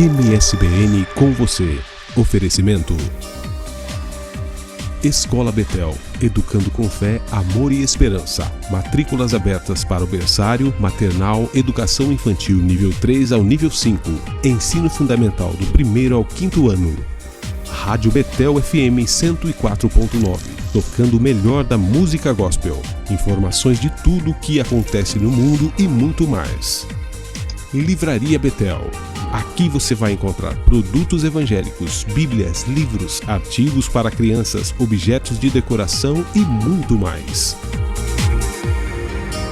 MSBN com você. Oferecimento Escola Betel, educando com fé, amor e esperança. Matrículas abertas para o berçário, maternal, educação infantil nível 3 ao nível 5. Ensino fundamental do 1º ao 5º ano. Rádio Betel FM 104.9, tocando o melhor da música gospel. Informações de tudo o que acontece no mundo e muito mais. Livraria Betel. Aqui você vai encontrar produtos evangélicos, bíblias, livros, artigos para crianças, objetos de decoração e muito mais.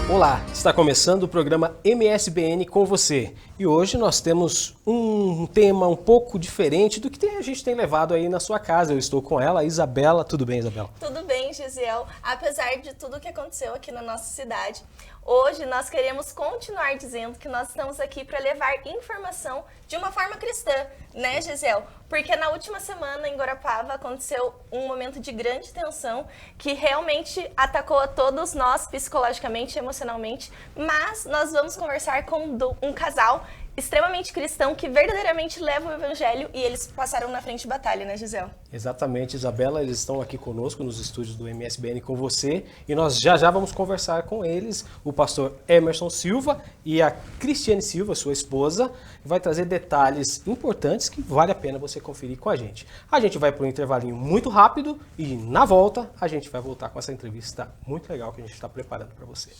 Olá, está começando o programa MSBN com você. E hoje nós temos um tema um pouco diferente do que a gente tem levado aí na sua casa. Eu estou com ela, a Isabela. Tudo bem, Isabela? Tudo bem, Gisiel. Apesar de tudo que aconteceu aqui na nossa cidade, hoje nós queremos continuar dizendo que nós estamos aqui para levar informação de uma forma cristã, né, Gisiel? Porque na última semana em Guarapava aconteceu um momento de grande tensão que realmente atacou a todos nós psicologicamente e emocionalmente, mas nós vamos conversar com um casal extremamente cristão que verdadeiramente leva o evangelho e eles passaram na frente de batalha, né, Gisele? Exatamente, Isabela, eles estão aqui conosco nos estúdios do MSBN com você e nós já vamos conversar com eles, o pastor Emerson Silva e a Cristiane Silva, sua esposa, que vai trazer detalhes importantes que vale a pena você conferir com a gente. A gente vai para um intervalinho muito rápido e na volta a gente vai voltar com essa entrevista muito legal que a gente está preparando para você.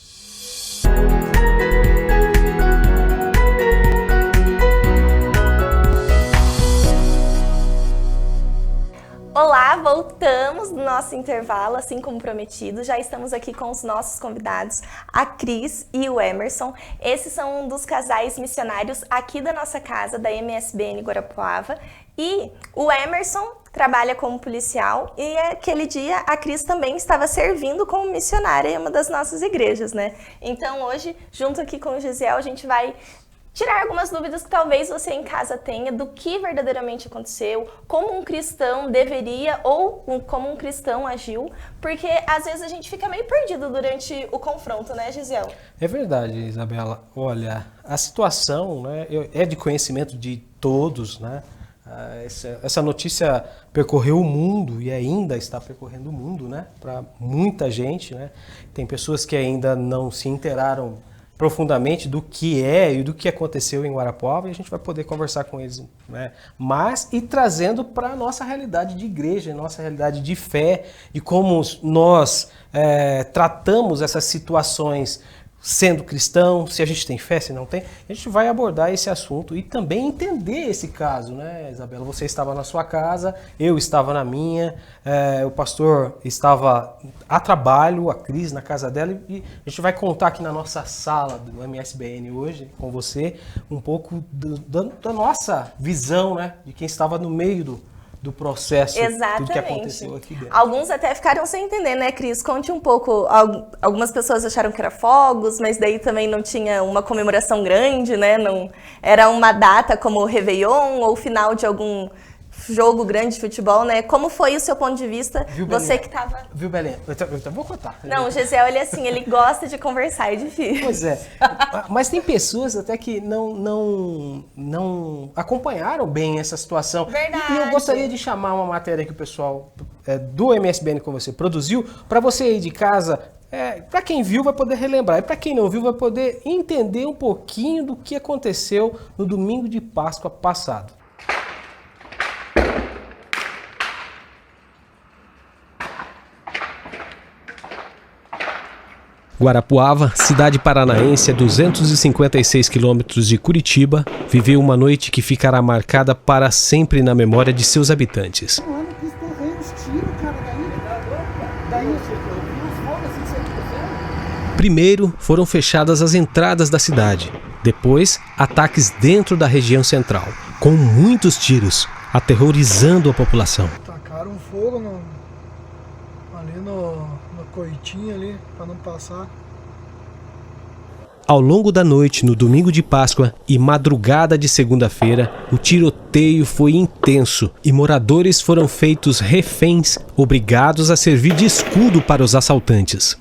Olá, voltamos do nosso intervalo, assim como prometido. Já estamos aqui com os nossos convidados, a Cris e o Emerson. Esses são um dos casais missionários aqui da nossa casa, da MSBN Guarapuava. E o Emerson trabalha como policial e aquele dia a Cris também estava servindo como missionária em uma das nossas igrejas, né? Então hoje, junto aqui com o Gisiel, a gente vai tirar algumas dúvidas que talvez você em casa tenha do que verdadeiramente aconteceu, como um cristão deveria ou como um cristão agiu, porque às vezes a gente fica meio perdido durante o confronto, né, Gisele? É verdade, Isabela. Olha, a situação, né, é de conhecimento de todos, né? Essa notícia percorreu o mundo e ainda está percorrendo o mundo, né? Para muita gente, né? Tem pessoas que ainda não se inteiraram profundamente do que é e do que aconteceu em Guarapuava e a gente vai poder conversar com eles, né? Mas e trazendo para a nossa realidade de igreja, nossa realidade de fé e como nós tratamos essas situações sendo cristão, se a gente tem fé, se não tem, a gente vai abordar esse assunto e também entender esse caso, né, Isabela? Você estava na sua casa, eu estava na minha, o pastor estava a trabalho, a Cris na casa dela, e a gente vai contar aqui na nossa sala do MSBN hoje, com você, um pouco da nossa visão, né, de quem estava no meio do processo, exatamente. Tudo que aconteceu aqui dentro. Alguns até ficaram sem entender, né, Cris? Conte um pouco. Algumas pessoas acharam que era fogos, mas daí também não tinha uma comemoração grande, né? Não era uma data como o Réveillon ou final de algum jogo grande de futebol, né? Como foi o seu ponto de vista? Viu, você Belém? que estava... Viu, Belém? Eu vou contar. Não, o Gisiel, ele é assim, ele gosta de conversar, é difícil. Pois é, mas tem pessoas até que não acompanharam bem essa situação. Verdade. E eu gostaria de chamar uma matéria que o pessoal do MSBN com você produziu, para você aí de casa, para quem viu vai poder relembrar, e para quem não viu vai poder entender um pouquinho do que aconteceu no domingo de Páscoa passado. Guarapuava, cidade paranaense a 256 quilômetros de Curitiba, viveu uma noite que ficará marcada para sempre na memória de seus habitantes. Primeiro foram fechadas as entradas da cidade, depois ataques dentro da região central, com muitos tiros, aterrorizando a população. Tacaram fogo ali no coitinho ali, para não passar. Ao longo da noite, no domingo de Páscoa e madrugada de segunda-feira, o tiroteio foi intenso e moradores foram feitos reféns, obrigados a servir de escudo para os assaltantes.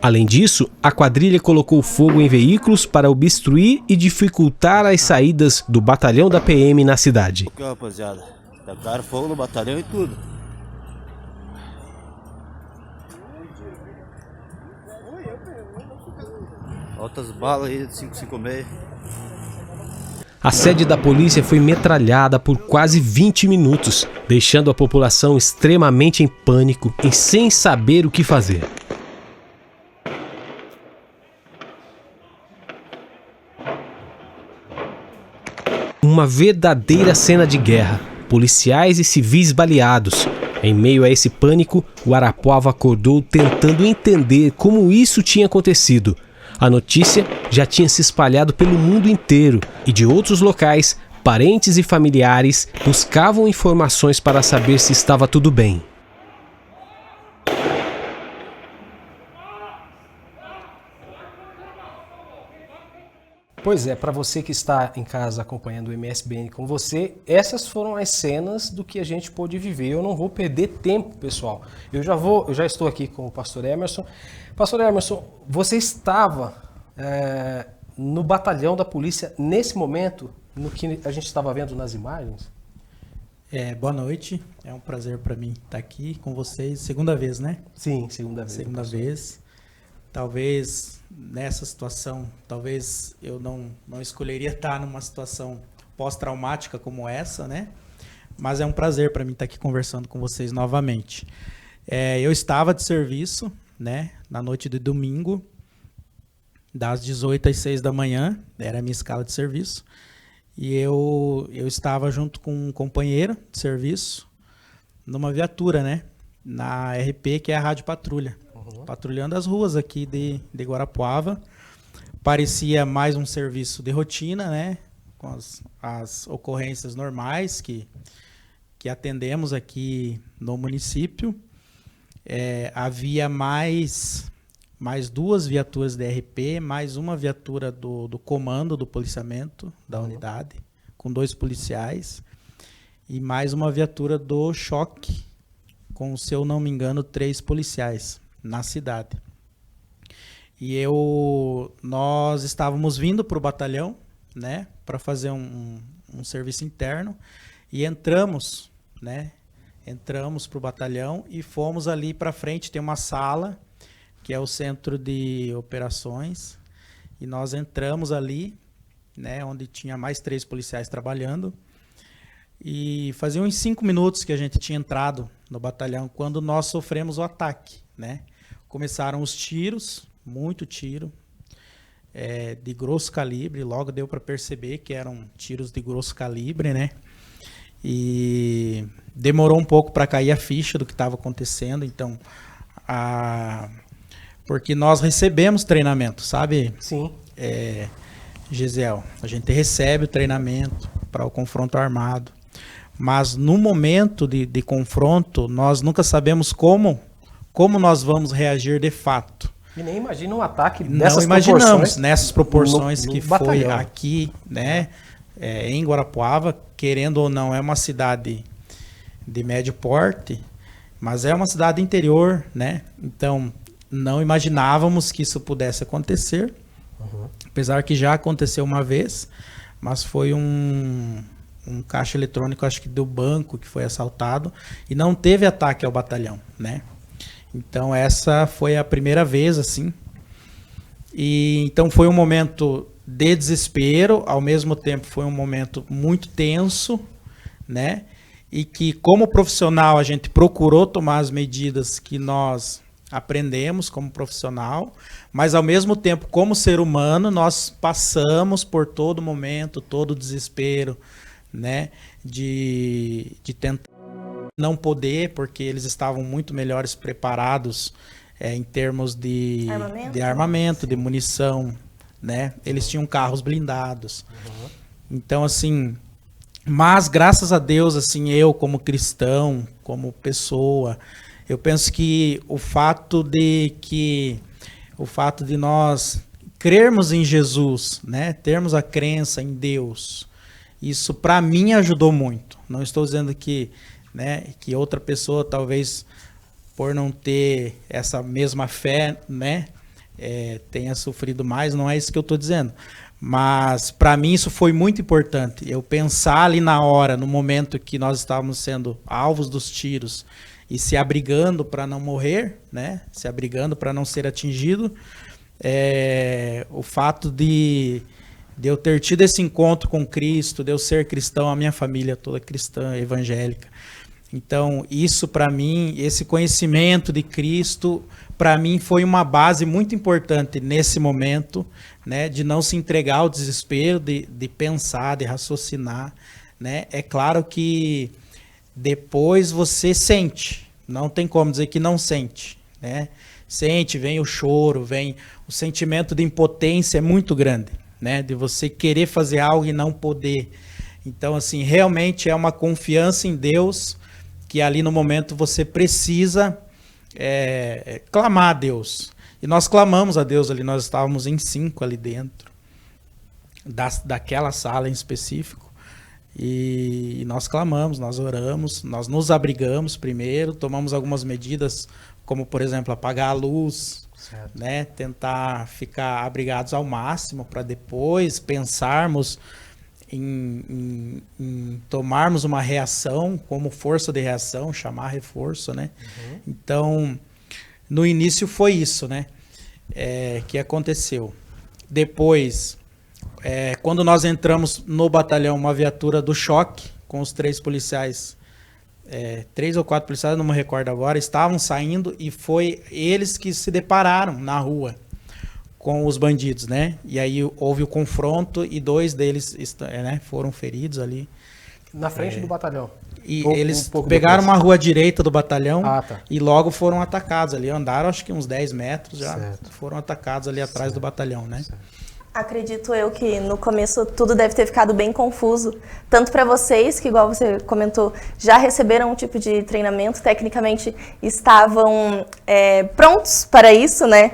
Além disso, a quadrilha colocou fogo em veículos para obstruir e dificultar as saídas do batalhão da PM na cidade. Aqui, rapaziada, tacaram fogo no batalhão e tudo. Altas balas aí de 556. A sede da polícia foi metralhada por quase 20 minutos, deixando a população extremamente em pânico e sem saber o que fazer. Uma verdadeira cena de guerra, policiais e civis baleados. Em meio a esse pânico, o Arapuava acordou tentando entender como isso tinha acontecido. A notícia já tinha se espalhado pelo mundo inteiro e de outros locais, parentes e familiares buscavam informações para saber se estava tudo bem. Pois é, para você que está em casa acompanhando o MSBN com você, essas foram as cenas do que a gente pôde viver. Eu não vou perder tempo, pessoal. Eu já estou aqui com o pastor Emerson. Pastor Emerson, você estava no batalhão da polícia nesse momento, no que a gente estava vendo nas imagens? Boa noite, é um prazer para mim estar aqui com vocês. Segunda vez, né? Sim, segunda vez. Segunda vez. Talvez nessa situação, talvez eu não escolheria estar numa situação pós-traumática como essa, né? Mas é um prazer para mim estar aqui conversando com vocês novamente. Eu estava de serviço, né? Na noite de domingo, das 18 às 6 da manhã, era a minha escala de serviço. E eu estava junto com um companheiro de serviço numa viatura, né? Na RP, que é a Rádio Patrulha. Patrulhando as ruas aqui de Guarapuava. Parecia mais um serviço de rotina, né? Com as ocorrências normais que atendemos aqui no município. Havia mais 2 viaturas de RP, mais uma viatura do comando do policiamento da unidade, com 2 policiais, e mais uma viatura do choque, com, se eu não me engano, 3 policiais na cidade. E nós estávamos vindo para o batalhão, né, para fazer um serviço interno, e entramos para o batalhão e fomos ali para frente. Tem uma sala que é o centro de operações, e nós entramos ali, né, onde tinha mais 3 policiais trabalhando, e fazia uns 5 minutos que a gente tinha entrado no batalhão quando nós sofremos o ataque, né? Começaram os tiros, muito tiro, de grosso calibre. Logo deu para perceber que eram tiros de grosso calibre, né? E demorou um pouco para cair a ficha do que estava acontecendo. Então, porque nós recebemos treinamento, sabe? Sim. Gisele, a gente recebe o treinamento para o confronto armado, mas no momento de confronto, nós nunca sabemos como nós vamos reagir de fato. E nem imagina um ataque dessas proporções. Nessas proporções no que foi batalhão. Aqui, né? Em Guarapuava, querendo ou não, é uma cidade de médio porte, mas é uma cidade interior, né? Então, não imaginávamos que isso pudesse acontecer, apesar que já aconteceu uma vez, mas foi um caixa eletrônico, acho que do banco, que foi assaltado, e não teve ataque ao batalhão, né? Então essa foi a primeira vez, assim. E então foi um momento de desespero, ao mesmo tempo foi um momento muito tenso, né? E que, como profissional, a gente procurou tomar as medidas que nós aprendemos como profissional, mas ao mesmo tempo, como ser humano, nós passamos por todo momento, todo o desespero, né? De tentar não poder, porque eles estavam muito melhores preparados em termos de armamento, de munição, né? Eles tinham carros blindados. Então, assim, mas graças a Deus, assim, eu como cristão, como pessoa, eu penso que o fato de nós crermos em Jesus, né? Termos a crença em Deus, isso para mim ajudou muito. Não estou dizendo que outra pessoa, talvez por não ter essa mesma fé, né, tenha sofrido mais, não é isso que eu estou dizendo. Mas para mim isso foi muito importante. Eu pensar ali na hora, no momento que nós estávamos sendo alvos dos tiros e se abrigando para não morrer, né? Se abrigando para não ser atingido, o fato de eu ter tido esse encontro com Cristo, de eu ser cristão, a minha família toda cristã, evangélica. Então, isso para mim, esse conhecimento de Cristo, para mim foi uma base muito importante nesse momento, né, de não se entregar ao desespero, de pensar, de raciocinar, né? É claro que depois você sente, não tem como dizer que não sente, né? Sente, vem o choro, vem o sentimento de impotência é muito grande, né? De você querer fazer algo e não poder. Então, assim, realmente é uma confiança em Deus que ali no momento você precisa clamar a Deus. E nós clamamos a Deus ali, nós estávamos em 5 ali dentro, daquela sala em específico, e nós clamamos, nós oramos, nós nos abrigamos primeiro, tomamos algumas medidas, como por exemplo, apagar a luz, né? Tentar ficar abrigados ao máximo, para depois pensarmos em tomarmos uma reação, como força de reação, chamar reforço, né? Uhum. Então, no início foi isso, né? Que aconteceu. Depois, quando nós entramos no batalhão, uma viatura do choque, com os 3 policiais, 3 ou 4 policiais, não me recordo agora, estavam saindo e foi eles que se depararam na rua com os bandidos, né? E aí houve o confronto e 2 deles foram feridos ali. Na frente do batalhão. E eles pegaram uma rua direita do batalhão e logo foram atacados ali. Andaram acho que uns 10 metros, já foram atacados ali atrás do batalhão, né? Acredito eu que no começo tudo deve ter ficado bem confuso. Tanto para vocês, que igual você comentou, já receberam um tipo de treinamento, tecnicamente estavam prontos para isso, né?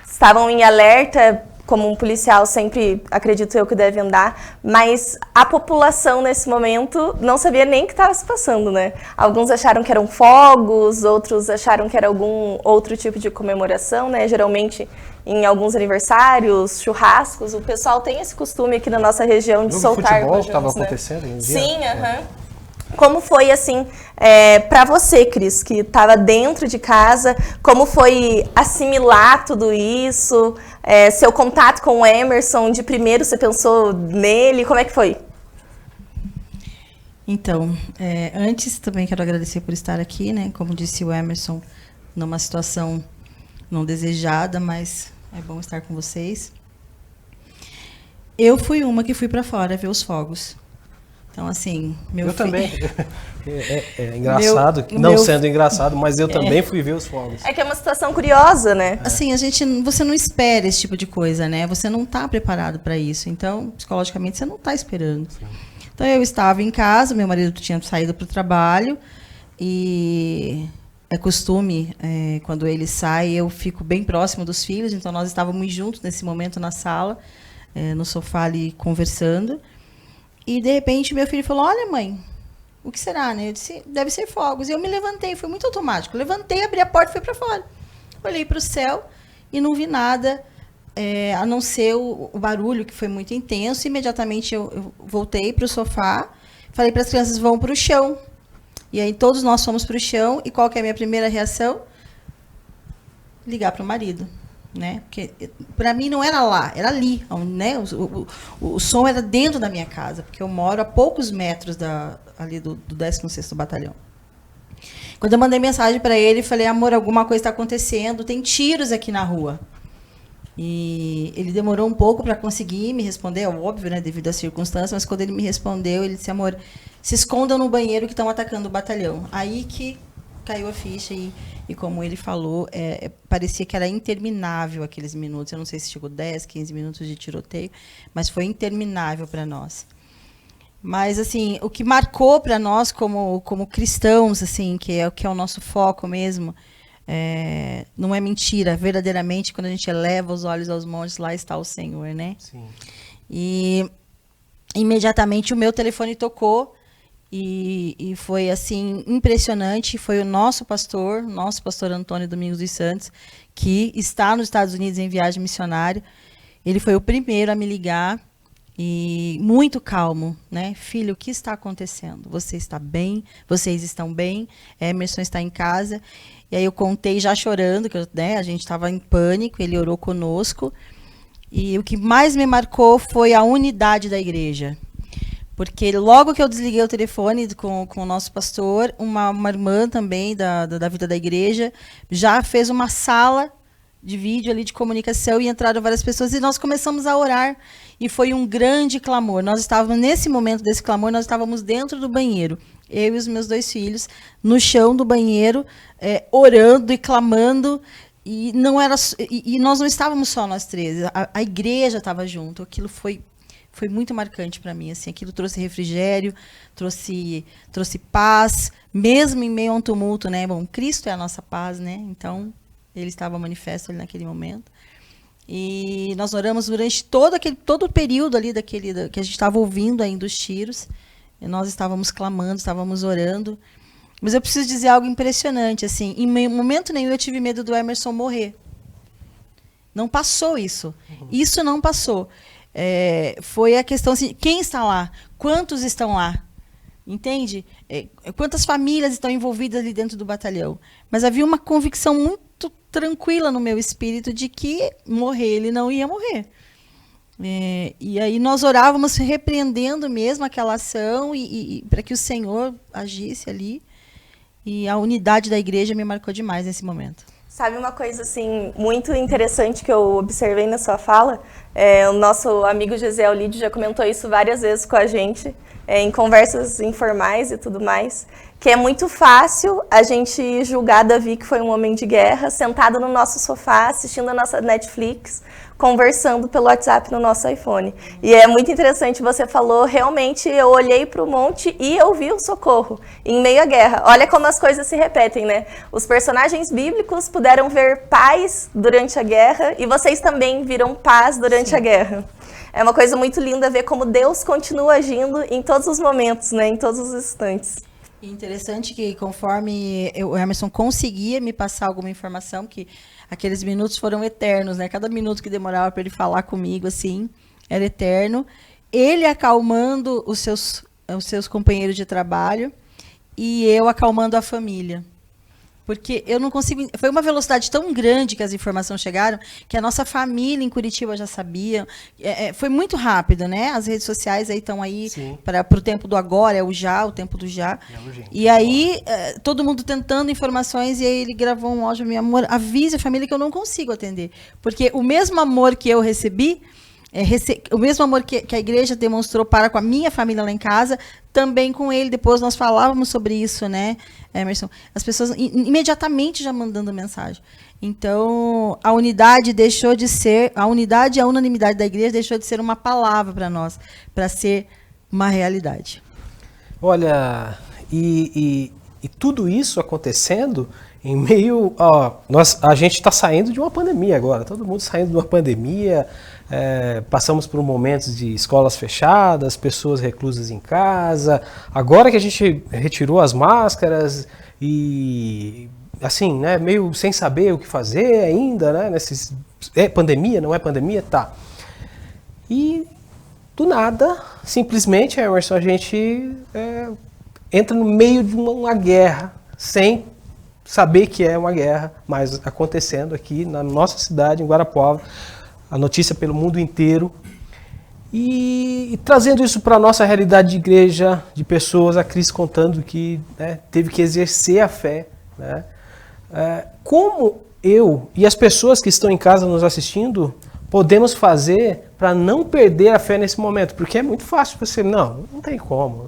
Estavam em alerta, como um policial sempre, acredito eu, que deve andar, mas a população nesse momento não sabia nem o que estava se passando, né? Alguns acharam que eram fogos, outros acharam que era algum outro tipo de comemoração, né? Geralmente em alguns aniversários, churrascos, o pessoal tem esse costume aqui na nossa região de soltar futebol rojões, estava né? acontecendo em dia? Sim, aham. Como foi, assim, para você, Cris, que estava dentro de casa, como foi assimilar tudo isso? Seu contato com o Emerson, de primeiro você pensou nele, como é que foi? Então, antes também quero agradecer por estar aqui, né? Como disse o Emerson, numa situação não desejada, mas é bom estar com vocês. Eu fui uma que fui para fora ver os fogos. Então, assim, eu também. É engraçado, sendo engraçado, mas eu também fui ver os fogos. É que é uma situação curiosa, né? Assim, você não espera esse tipo de coisa, né? Você não está preparado para isso. Então, psicologicamente, você não está esperando. Sim. Então, eu estava em casa, meu marido tinha saído para o trabalho e é costume, quando ele sai, eu fico bem próximo dos filhos. Então, nós estávamos juntos nesse momento na sala, no sofá ali, conversando. E, de repente, meu filho falou, olha, mãe, o que será, né? Eu disse, deve ser fogos. E eu me levantei, foi muito automático. Levantei, abri a porta e fui para fora. Olhei para o céu e não vi nada, a não ser o barulho, que foi muito intenso. Imediatamente, eu voltei para o sofá, falei para as crianças, vão para o chão. E aí, todos nós fomos para o chão. E qual que é a minha primeira reação? Ligar para o marido. Né? Porque para mim não era lá, era ali, né? O som era dentro da minha casa, porque eu moro a poucos metros ali do 16º Batalhão. Quando eu mandei mensagem para ele, falei, amor, alguma coisa está acontecendo, tem tiros aqui na rua. E ele demorou um pouco para conseguir me responder, é óbvio, né, devido às circunstâncias, mas quando ele me respondeu, ele disse, amor, se escondam no banheiro que estão atacando o batalhão. Aí que caiu a ficha e como ele falou, parecia que era interminável aqueles minutos. Eu não sei se chegou 10, 15 minutos de tiroteio, mas foi interminável para nós. Mas, assim, o que marcou para nós como cristãos, assim, que é o nosso foco mesmo, não é mentira. Verdadeiramente, quando a gente eleva os olhos aos montes, lá está o Senhor, né? Sim. E imediatamente o meu telefone tocou E foi assim impressionante. Foi o nosso pastor Antônio Domingos dos Santos, que está nos Estados Unidos em viagem missionária. Ele foi o primeiro a me ligar e muito calmo, né? Filho, o que está acontecendo? Você está bem? Vocês estão bem? Emerson está em casa. E aí eu contei já chorando, que né, a gente estava em pânico, ele orou conosco. E o que mais me marcou foi a unidade da igreja. Porque logo que eu desliguei o telefone com o nosso pastor, uma irmã também da vida da igreja já fez uma sala de vídeo ali de comunicação e entraram várias pessoas e nós começamos a orar. E foi um grande clamor. Nós estávamos, nesse momento desse clamor, nós estávamos dentro do banheiro, eu e os meus 2 filhos, no chão do banheiro, orando e clamando. E, não era, e nós não estávamos só nós 3, a igreja estava junto. Aquilo foi muito marcante para mim, assim, aquilo trouxe refrigério, trouxe paz, mesmo em meio a um tumulto, né? Bom, Cristo é a nossa paz, né? Então, ele estava manifesto ali naquele momento. E nós oramos durante todo o período ali que a gente estava ouvindo ainda os tiros. E nós estávamos clamando, estávamos orando. Mas eu preciso dizer algo impressionante, assim, em momento nenhum eu tive medo do Emerson morrer. Não passou isso. Isso não passou. Foi a questão assim, quem está lá? Quantos estão lá? Entende? Quantas famílias estão envolvidas ali dentro do batalhão? Mas havia uma convicção muito tranquila no meu espírito de que morrer ele não ia morrer. E aí nós orávamos repreendendo mesmo aquela ação e para que o Senhor agisse ali. E a unidade da igreja me marcou demais nesse momento. Sabe uma coisa assim muito interessante que eu observei na sua fala? O nosso amigo Gesiel Lídio já comentou isso várias vezes com a gente, em conversas informais e tudo mais, que é muito fácil a gente julgar Davi, que foi um homem de guerra, sentado no nosso sofá, assistindo a nossa Netflix, conversando pelo WhatsApp no nosso iPhone. E é muito interessante, você falou, realmente eu olhei para o monte e eu vi o socorro em meio à guerra. Olha como as coisas se repetem, né? Os personagens bíblicos puderam ver paz durante a guerra e vocês também viram paz durante a guerra. É uma coisa muito linda ver como Deus continua agindo em todos os momentos, né? Em todos os instantes. E interessante que conforme o Emerson conseguia me passar alguma informação, que aqueles minutos foram eternos, né? Cada minuto que demorava para ele falar comigo, assim, era eterno. Ele acalmando os seus companheiros de trabalho e eu acalmando a família. Porque eu não consigo... Foi uma velocidade tão grande que as informações chegaram, que a nossa família em Curitiba já sabia. Foi muito rápido, né? As redes sociais aí estão aí para o tempo do agora, é o tempo do já. E aí, todo mundo tentando informações, e aí ele gravou um áudio, meu amor, avise a família que eu não consigo atender. Porque o mesmo amor que eu recebi, o mesmo amor que a igreja demonstrou para com a minha família lá em casa, também com ele. Depois nós falávamos sobre isso, né, Emerson? As pessoas imediatamente já mandando mensagem. Então, a unidade e a unanimidade da igreja deixou de ser uma palavra para nós, para ser uma realidade. Olha, e tudo isso acontecendo em meio... a gente está saindo de uma pandemia agora, todo mundo saindo de uma pandemia, passamos por momentos de escolas fechadas, pessoas reclusas em casa, agora que a gente retirou as máscaras e, assim, né, meio sem saber o que fazer ainda, né, pandemia, não é pandemia, tá. E, do nada, simplesmente, Emerson, a gente entra no meio de uma guerra, sem saber que é uma guerra, mas acontecendo aqui na nossa cidade, em Guarapuava, a notícia pelo mundo inteiro, e trazendo isso para a nossa realidade de igreja, de pessoas, a Cris contando que, né, teve que exercer a fé. Né? Como eu e as pessoas que estão em casa nos assistindo podemos fazer para não perder a fé nesse momento? Porque é muito fácil você, não tem como.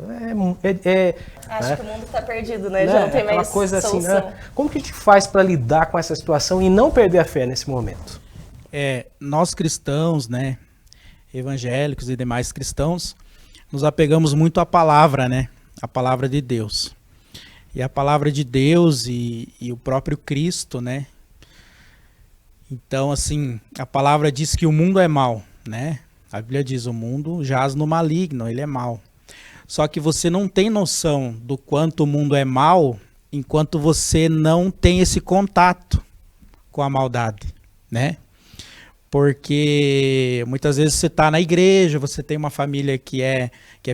Acho que o mundo está perdido, né? Já não tem mais coisa solução. Assim, né? Como que a gente faz para lidar com essa situação e não perder a fé nesse momento? Nós cristãos, né, evangélicos e demais cristãos, nos apegamos muito à palavra, né, a palavra de Deus. E a palavra de Deus e o próprio Cristo, né. Então, assim, a palavra diz que o mundo é mau, né. A Bíblia diz, o mundo jaz no maligno, ele é mau. Só que você não tem noção do quanto o mundo é mal enquanto você não tem esse contato com a maldade, né? Porque muitas vezes você está na igreja, você tem uma família que é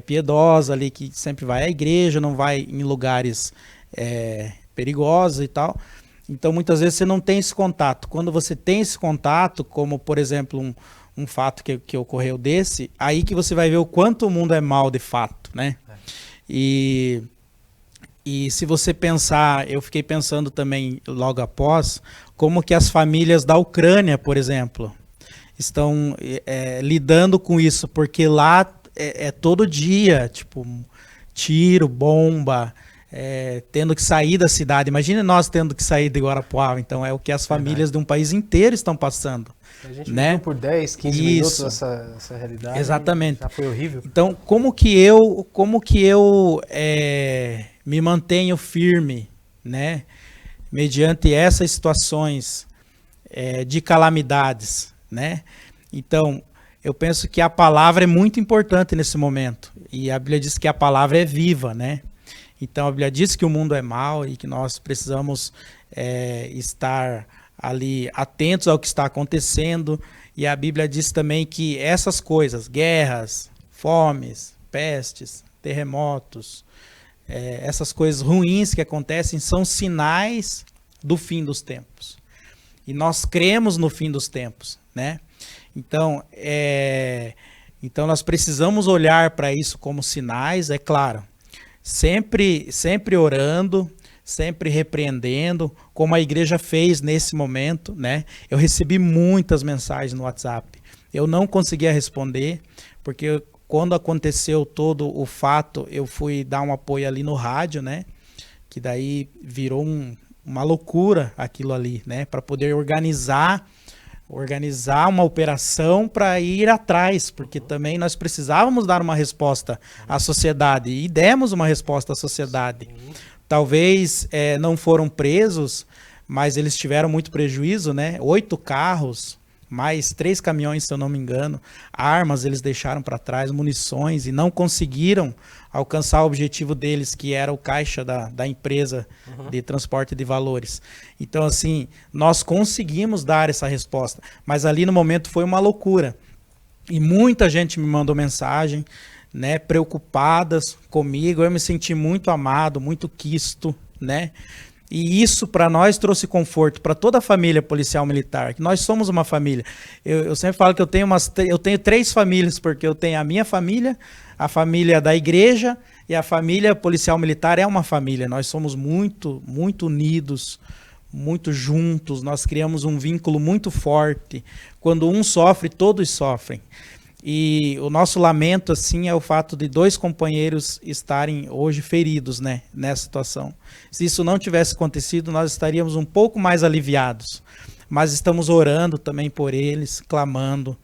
piedosa ali, que sempre vai à igreja, não vai em lugares perigosos e tal. Então muitas vezes você não tem esse contato. Quando você tem esse contato, como por exemplo um fato que ocorreu desse, aí que você vai ver o quanto o mundo é mal de fato, né? E se você pensar, eu fiquei pensando também logo após, como que as famílias da Ucrânia, por exemplo, estão lidando com isso, porque lá é todo dia, tipo, tiro, bomba, tendo que sair da cidade. Imagine nós tendo que sair de Guarapuava. Então é o que as famílias de um país inteiro estão passando. A gente né? viveu por 10, 15 minutos essa realidade. Exatamente. Já foi horrível. Então, como que eu me mantenho firme, né? Mediante essas situações de calamidades, né? Então, eu penso que a palavra é muito importante nesse momento. E a Bíblia diz que a palavra é viva, né? Então, a Bíblia diz que o mundo é mau e que nós precisamos estar ali atentos ao que está acontecendo. E a Bíblia diz também que essas coisas, guerras, fomes, pestes, terremotos, essas coisas ruins que acontecem são sinais do fim dos tempos. E nós cremos no fim dos tempos, né? Então, nós precisamos olhar para isso como sinais, é claro, sempre orando, sempre repreendendo, como a igreja fez nesse momento, né? Eu recebi muitas mensagens no WhatsApp. Eu não conseguia responder, porque quando aconteceu todo o fato, eu fui dar um apoio ali no rádio, né? Que daí virou uma loucura aquilo ali, né? Para poder organizar uma operação para ir atrás, porque também nós precisávamos dar uma resposta à sociedade, e demos uma resposta à sociedade. Talvez não foram presos, mas eles tiveram muito prejuízo, né? 8 carros, mais 3 caminhões, se eu não me engano, armas eles deixaram para trás, munições, e não conseguiram alcançar o objetivo deles, que era o caixa da empresa de transporte de valores. Então, assim, nós conseguimos dar essa resposta, mas ali no momento foi uma loucura. E muita gente me mandou mensagem, né, preocupadas comigo. Eu me senti muito amado, muito quisto, né? E isso para nós trouxe conforto para toda a família policial militar, que nós somos uma família. Eu sempre falo que eu tenho 3 famílias, porque eu tenho a minha família, a família da igreja e a família policial militar é uma família. Nós somos muito, muito unidos, muito juntos, nós criamos um vínculo muito forte. Quando um sofre, todos sofrem. E o nosso lamento, assim, é o fato de 2 companheiros estarem hoje feridos, né, nessa situação. Se isso não tivesse acontecido, nós estaríamos um pouco mais aliviados. Mas estamos orando também por eles, clamando.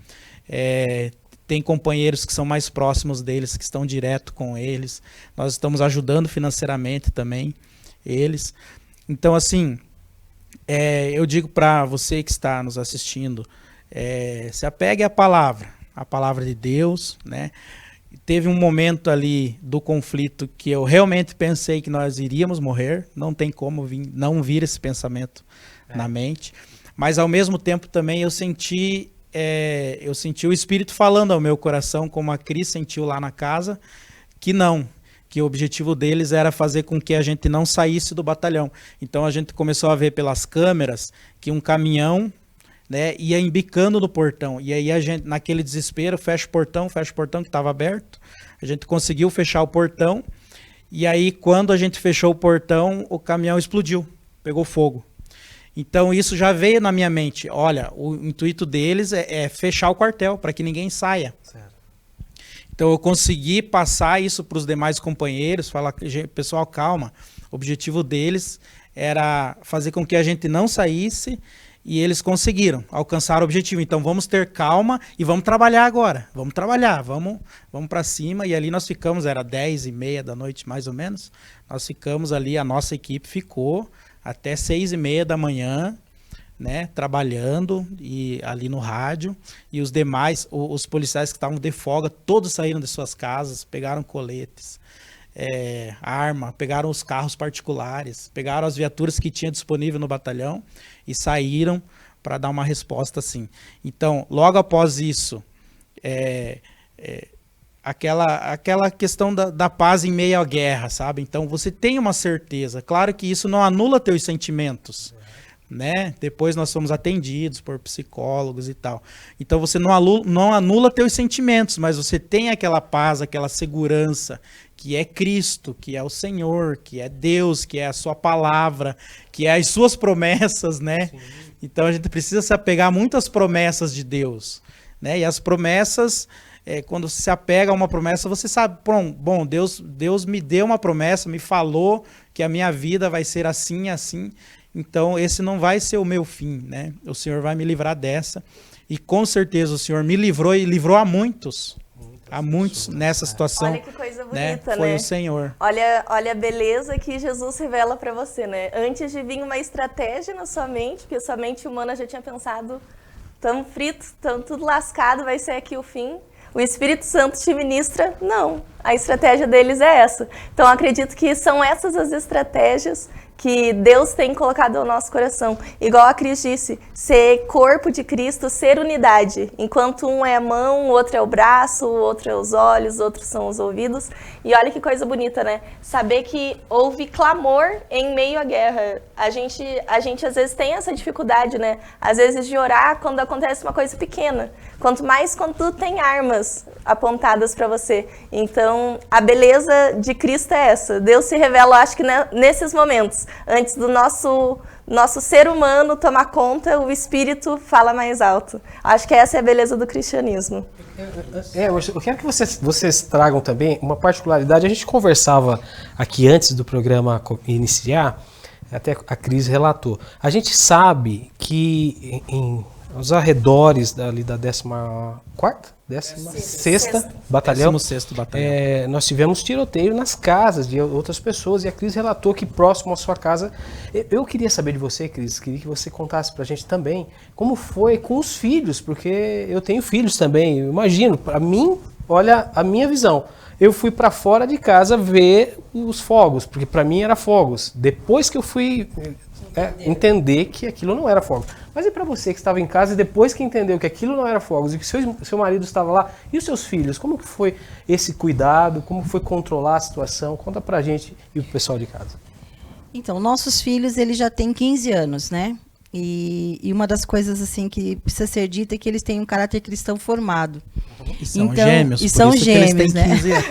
Tem companheiros que são mais próximos deles, que estão direto com eles. Nós estamos ajudando financeiramente também eles. Então, assim, eu digo para você que está nos assistindo, se apegue à palavra de Deus, né? Teve um momento ali do conflito que eu realmente pensei que nós iríamos morrer, não tem como não vir esse pensamento na mente, mas ao mesmo tempo também eu senti o Espírito falando ao meu coração, como a Cris sentiu lá na casa, que o objetivo deles era fazer com que a gente não saísse do batalhão. Então a gente começou a ver pelas câmeras que um caminhão, né, ia embicando no portão, e aí a gente, naquele desespero, fecha o portão que estava aberto, a gente conseguiu fechar o portão, e aí quando a gente fechou o portão, o caminhão explodiu, pegou fogo. Então isso já veio na minha mente, olha, o intuito deles é fechar o quartel, para que ninguém saia. Certo. Então eu consegui passar isso para os demais companheiros, falar, pessoal, calma, o objetivo deles era fazer com que a gente não saísse. E eles conseguiram alcançar o objetivo. Então vamos ter calma e vamos trabalhar agora. Vamos trabalhar, vamos para cima. E ali nós ficamos, era 10h30 da noite mais ou menos. Nós ficamos ali, a nossa equipe ficou até 6h30 da manhã, né, trabalhando e ali no rádio, e os demais, os policiais que estavam de folga, todos saíram de suas casas, pegaram coletes, arma, pegaram os carros particulares, pegaram as viaturas que tinha disponível no batalhão e saíram para dar uma resposta assim. Então, logo após isso, aquela questão da paz em meio à guerra, sabe? Então, você tem uma certeza. Claro que isso não anula teus sentimentos, né? Depois nós somos atendidos por psicólogos e tal. Então, você não anula teus sentimentos, mas você tem aquela paz, aquela segurança que é Cristo, que é o Senhor, que é Deus, que é a sua palavra, que é as suas promessas, né? Sim. Então, a gente precisa se apegar muito às promessas de Deus, né? E as promessas... quando você se apega a uma promessa, você sabe, bom, Deus me deu uma promessa, me falou que a minha vida vai ser assim, assim, então esse não vai ser o meu fim, né? O Senhor vai me livrar dessa, e com certeza o Senhor me livrou e livrou a muitos nessa situação. Olha que coisa bonita, né? Foi o Senhor. Olha a beleza que Jesus revela para você, né? Antes de vir uma estratégia na sua mente, porque sua mente humana já tinha pensado, estamos fritos, estamos tudo lascado, vai ser aqui o fim. O Espírito Santo te ministra, não. A estratégia deles é essa. Então, acredito que são essas as estratégias que Deus tem colocado ao nosso coração. Igual a Cris disse, ser corpo de Cristo, ser unidade. Enquanto um é a mão, o outro é o braço, o outro é os olhos, outros são os ouvidos. E olha que coisa bonita, né? Saber que houve clamor em meio à guerra. A gente às vezes tem essa dificuldade, né? Às vezes de orar quando acontece uma coisa pequena. Quanto mais quando tem armas apontadas para você. Então, a beleza de Cristo é essa. Deus se revela, acho que nesses momentos. Antes do nosso ser humano tomar conta, o Espírito fala mais alto. Acho que essa é a beleza do cristianismo. Eu quero que vocês tragam também uma particularidade. A gente conversava aqui antes do programa iniciar, até a Cris relatou. A gente sabe que os arredores dali da 16ª Batalhão, 16º Batalhão. Nós tivemos tiroteio nas casas de outras pessoas e a Cris relatou que próximo à sua casa. Eu queria saber de você, Cris, queria que você contasse pra gente também como foi com os filhos, porque eu tenho filhos também. Eu imagino, para mim, olha a minha visão. Eu fui para fora de casa ver os fogos, porque para mim era fogos. Depois que eu fui entender que aquilo não era fogos. Mas e para você que estava em casa e depois que entendeu que aquilo não era fogos e que seu marido estava lá, e os seus filhos, como que foi esse cuidado, como foi controlar a situação? Conta pra gente e pro pessoal de casa. Então, nossos filhos, eles já têm 15 anos, né? E uma das coisas assim que precisa ser dita é que eles têm um caráter cristão formado. E são gêmeos, e são gêmeos, eles têm 15 anos.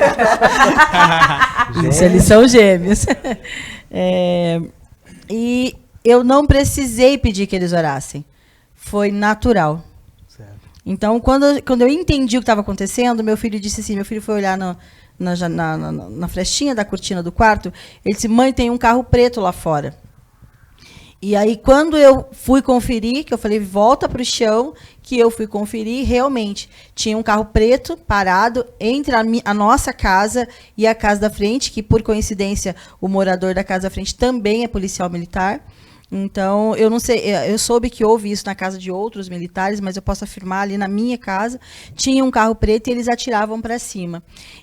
Isso, eles são gêmeos. E eu não precisei pedir que eles orassem. Foi natural. Certo. Então, quando eu entendi o que estava acontecendo, meu filho disse assim, meu filho foi olhar na flechinha da cortina do quarto, ele disse, mãe, tem um carro preto lá fora. E aí, quando eu fui conferir, que eu falei, volta para o chão, que eu fui conferir, realmente, tinha um carro preto parado entre a nossa casa e a casa da frente, que, por coincidência, o morador da casa da frente também é policial militar. Então, eu não sei, eu soube que houve isso na casa de outros militares, mas eu posso afirmar, ali na minha casa, tinha um carro preto e eles atiravam para cima.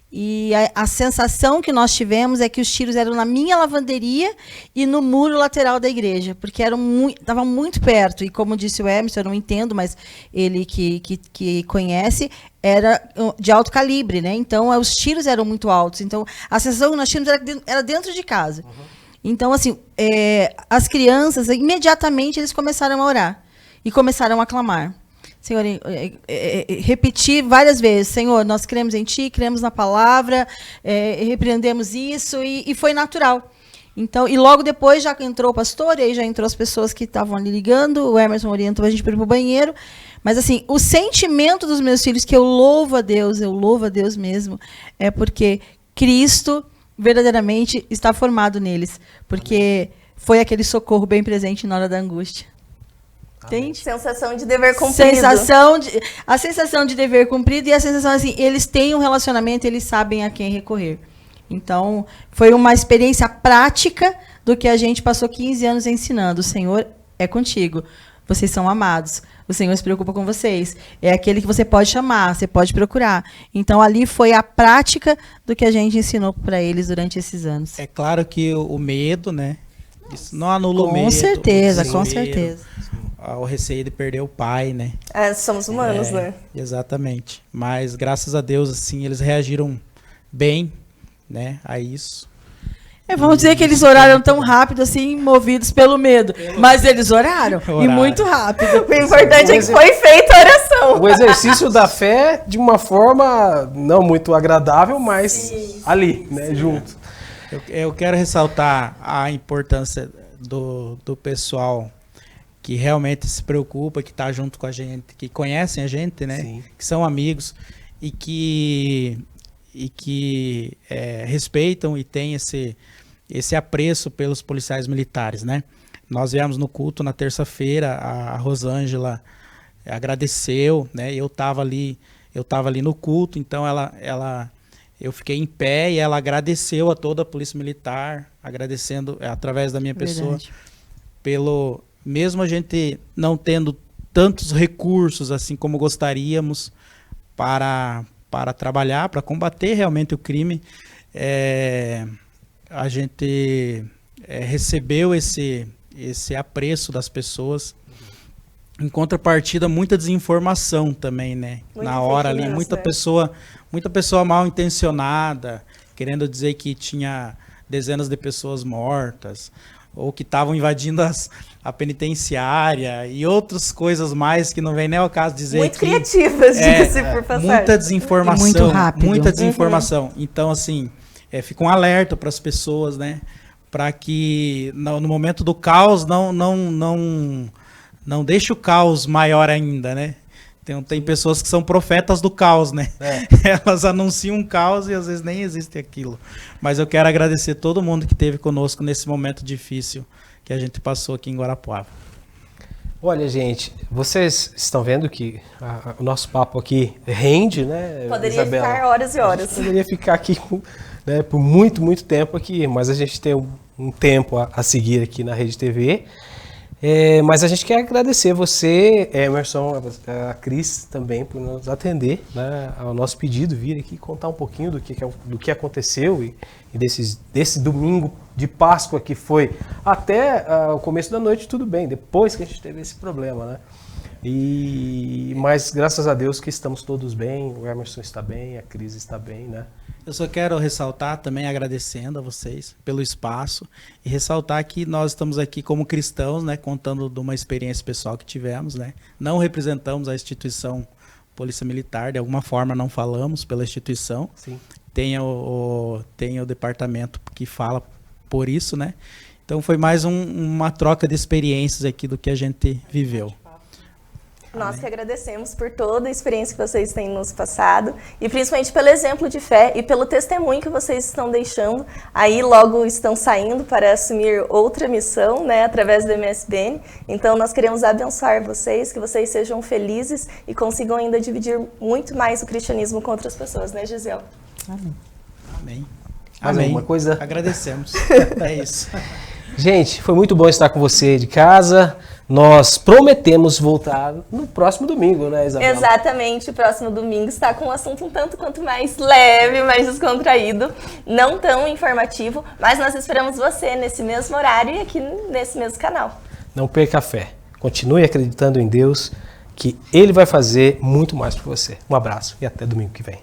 E a sensação que nós tivemos é que os tiros eram na minha lavanderia e no muro lateral da igreja, porque estavam muito perto. E como disse o Emerson, eu não entendo, mas ele que conhece, era de alto calibre, né? Então, os tiros eram muito altos. Então, a sensação que nós tínhamos era dentro de casa. Uhum. Então, assim, as crianças, imediatamente, eles começaram a orar. E começaram a clamar. Senhor, repetir várias vezes, Senhor, nós cremos em Ti, cremos na palavra, repreendemos isso, e foi natural. Então, e logo depois já entrou o pastor, e aí já entrou as pessoas que estavam ali ligando, o Emerson orientou a gente para ir para o banheiro. Mas, assim, o sentimento dos meus filhos, que eu louvo a Deus mesmo, é porque Cristo verdadeiramente está formado neles, porque foi aquele socorro bem presente na hora da angústia. Entende? Sensação de dever cumprido. A sensação de dever cumprido e a sensação assim, eles têm um relacionamento, eles sabem a quem recorrer. Então, foi uma experiência prática do que a gente passou 15 anos ensinando. O Senhor é contigo. vocês são amados. O Senhor se preocupa com vocês. É aquele que você pode chamar, você pode procurar. Então, ali foi a prática do que a gente ensinou para eles durante esses anos. É claro que o medo, né? Isso não anula o medo. Com certeza, com desespero, certeza. O receio de perder o pai, né? Somos humanos, né? Exatamente. Mas, graças a Deus, assim, eles reagiram bem, né, a isso. Vamos dizer que eles oraram tão rápido assim, movidos pelo medo. Mas eles oraram. E muito rápido. O importante é que foi feita a oração. O exercício da fé de uma forma não muito agradável, mas ali, né, junto. Eu quero ressaltar a importância do pessoal que realmente se preocupa, que está junto com a gente, que conhecem a gente, né? Sim. Que são amigos e que respeitam e têm esse apreço pelos policiais militares, né? Nós viemos no culto na terça-feira, a Rosângela agradeceu, né? Eu estava ali no culto, então eu fiquei em pé e ela agradeceu a toda a polícia militar, agradecendo através da minha pessoa pelo, mesmo a gente não tendo tantos recursos assim como gostaríamos para trabalhar, para combater realmente o crime, a gente recebeu esse apreço das pessoas. Em contrapartida, muita desinformação também, né? Na hora ali, muita pessoa mal intencionada, querendo dizer que tinha dezenas de pessoas mortas, ou que estavam invadindo a penitenciária e outras coisas mais que não vem nem ao caso dizer. Muito criativas, diga-se por passagem. Muita desinformação. Muito rápido. Muita desinformação. Então, assim, fica um alerta para as pessoas, né? Para que no momento do caos não deixe o caos maior ainda, né? Tem pessoas que são profetas do caos, né? Elas anunciam um caos e às vezes nem existe aquilo. Mas eu quero agradecer todo mundo que esteve conosco nesse momento difícil que a gente passou aqui em Guarapuava. Olha, gente, vocês estão vendo que o nosso papo aqui rende, né, Poderia Isabela? Ficar horas e horas. Poderia ficar aqui né, por muito, muito tempo aqui, mas a gente tem um tempo a seguir aqui na Rede TV. Mas a gente quer agradecer você, Emerson, a Cris também por nos atender, né, ao nosso pedido, vir aqui contar um pouquinho do que aconteceu e desse domingo de Páscoa que foi até o começo da noite, tudo bem, depois que a gente teve esse problema, né? Mas graças a Deus que estamos todos bem, o Emerson está bem, a Cris está bem, né? Eu só quero ressaltar também, agradecendo a vocês pelo espaço e ressaltar que nós estamos aqui como cristãos, né, contando de uma experiência pessoal que tivemos, né? Não representamos a instituição Polícia Militar, de alguma forma não falamos pela instituição. Sim. Tem o departamento que fala por isso, né? Então foi mais uma troca de experiências aqui do que a gente viveu. Nós que agradecemos por toda a experiência que vocês têm nos passado e principalmente pelo exemplo de fé e pelo testemunho que vocês estão deixando. Aí logo estão saindo para assumir outra missão, né, através do MSBN. Então nós queremos abençoar vocês, que vocês sejam felizes e consigam ainda dividir muito mais o cristianismo com outras pessoas, né, Gisele? Amém. Amém. Mais Amém. alguma coisa? Agradecemos. É isso. Gente, foi muito bom estar com você de casa. Nós prometemos voltar no próximo domingo, né, Isabela? Exatamente, o próximo domingo está com um assunto um tanto quanto mais leve, mais descontraído, não tão informativo, mas nós esperamos você nesse mesmo horário e aqui nesse mesmo canal. Não perca a fé. Continue acreditando em Deus, que Ele vai fazer muito mais por você. Um abraço e até domingo que vem.